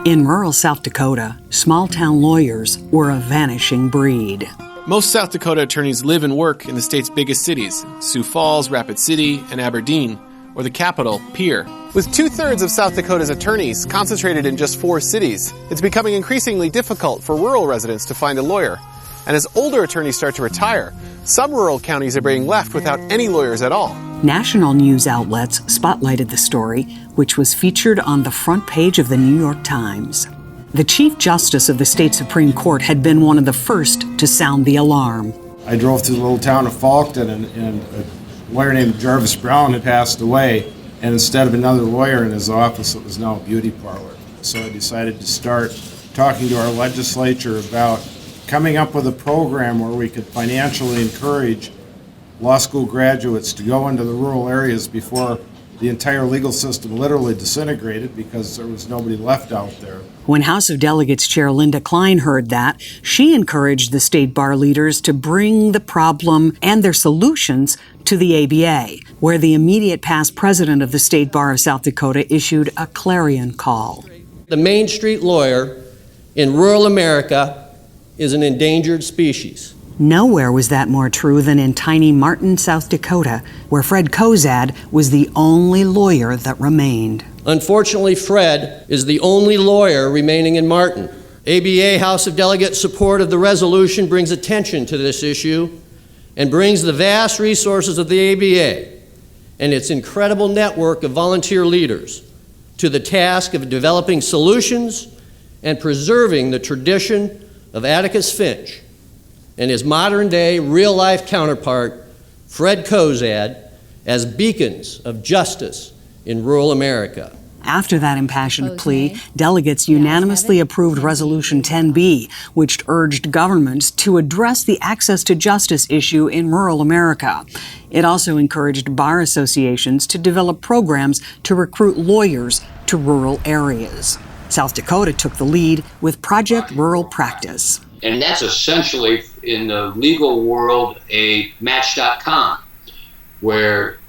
In rural South Dakota, small-town lawyers were a vanishing breed. Most South Dakota attorneys live and work in the state's biggest cities, Sioux Falls, Rapid City, and Aberdeen, or the capital, Pierre. With two-thirds of South Dakota's attorneys concentrated in just 4 cities, it's becoming increasingly difficult for rural residents to find a lawyer. And as older attorneys start to retire, some rural counties are being left without any lawyers at all. National news outlets spotlighted the story, which was featured on the front page of the New York Times. The Chief Justice of the state Supreme Court had been one of the first to sound the alarm. I drove through the little town of Faulkton, and a lawyer named Jarvis Brown had passed away, and instead of another lawyer in his office, it was now a beauty parlor. So I decided to start talking to our legislature about coming up with a program where we could financially encourage law school graduates to go into the rural areas before the entire legal system literally disintegrated because there was nobody left out there. When House of Delegates Chair Linda Klein heard that, she encouraged the state bar leaders to bring the problem and their solutions to the ABA, where the immediate past president of the State Bar of South Dakota issued a clarion call. The Main Street lawyer in rural America is an endangered species. Nowhere was that more true than in tiny Martin, South Dakota, where Fred Kozad was the only lawyer that remained. Unfortunately, Fred is the only lawyer remaining in Martin. ABA House of Delegates support of the resolution brings attention to this issue and brings the vast resources of the ABA and its incredible network of volunteer leaders to the task of developing solutions and preserving the tradition of Atticus Finch and his modern-day, real-life counterpart, Fred Kozad, as beacons of justice in rural America. After that impassioned plea, delegates unanimously approved Resolution 10B, which urged governments to address the access to justice issue in rural America. It also encouraged bar associations to develop programs to recruit lawyers to rural areas. South Dakota took the lead with Project Rural Practice. And that's essentially, in the legal world, a Match.com, where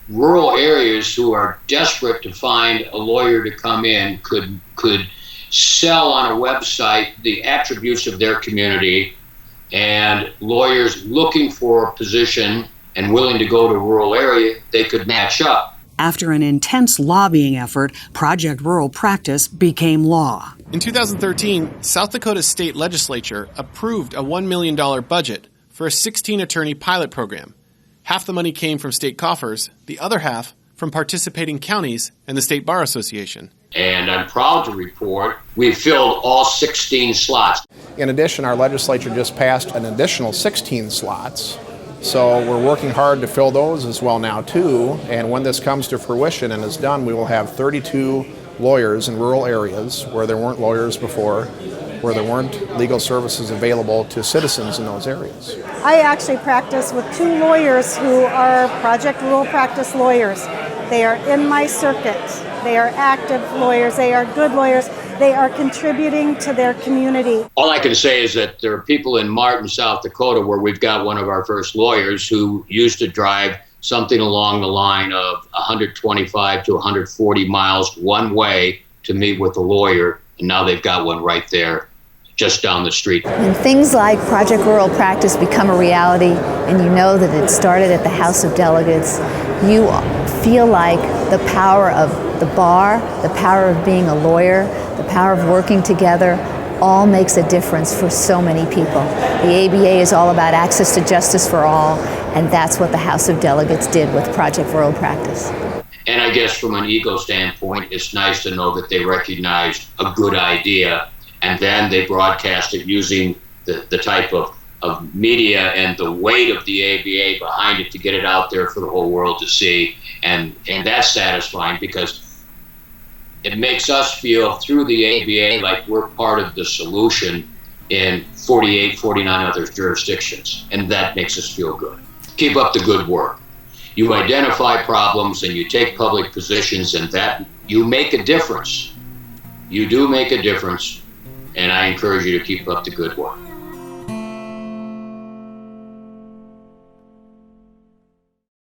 rural areas who are desperate to find a lawyer to come in could sell on a website the attributes of their community, and lawyers looking for a position and willing to go to a rural area, they could match up. After an intense lobbying effort, Project Rural Practice became law. In 2013, South Dakota state legislature approved a $1 million budget for a 16-attorney pilot program. Half the money came from state coffers, the other half from participating counties and the State Bar Association. And I'm proud to report we've filled all 16 slots. In addition, our legislature just passed an additional 16 slots. So we're working hard to fill those as well now too, and when this comes to fruition and is done, we will have 32 lawyers in rural areas where there weren't lawyers before, where there weren't legal services available to citizens in those areas. I actually practice with 2 lawyers who are Project Rural Practice lawyers. They are in my circuit. They are active lawyers. They are good lawyers. They are contributing to their community. All I can say is that there are people in Martin, South Dakota, where we've got one of our first lawyers who used to drive something along the line of 125 to 140 miles one way to meet with a lawyer, and now they've got one right there, just down the street. When things like Project Rural Practice become a reality, and you know that it started at the House of Delegates, you feel like the power of the bar, the power of being a lawyer, the power of working together, all makes a difference for so many people. The ABA is all about access to justice for all, and that's what the House of Delegates did with Project Rural Practice. And I guess from an ego standpoint, it's nice to know that they recognized a good idea, and then they broadcast it using the type of media and the weight of the ABA behind it to get it out there for the whole world to see. And that's satisfying because it makes us feel through the ABA like we're part of the solution in 48, 49 other jurisdictions. And that makes us feel good. Keep up the good work. You identify problems and you take public positions, and that you make a difference. You do make a difference, and I encourage you to keep up the good work.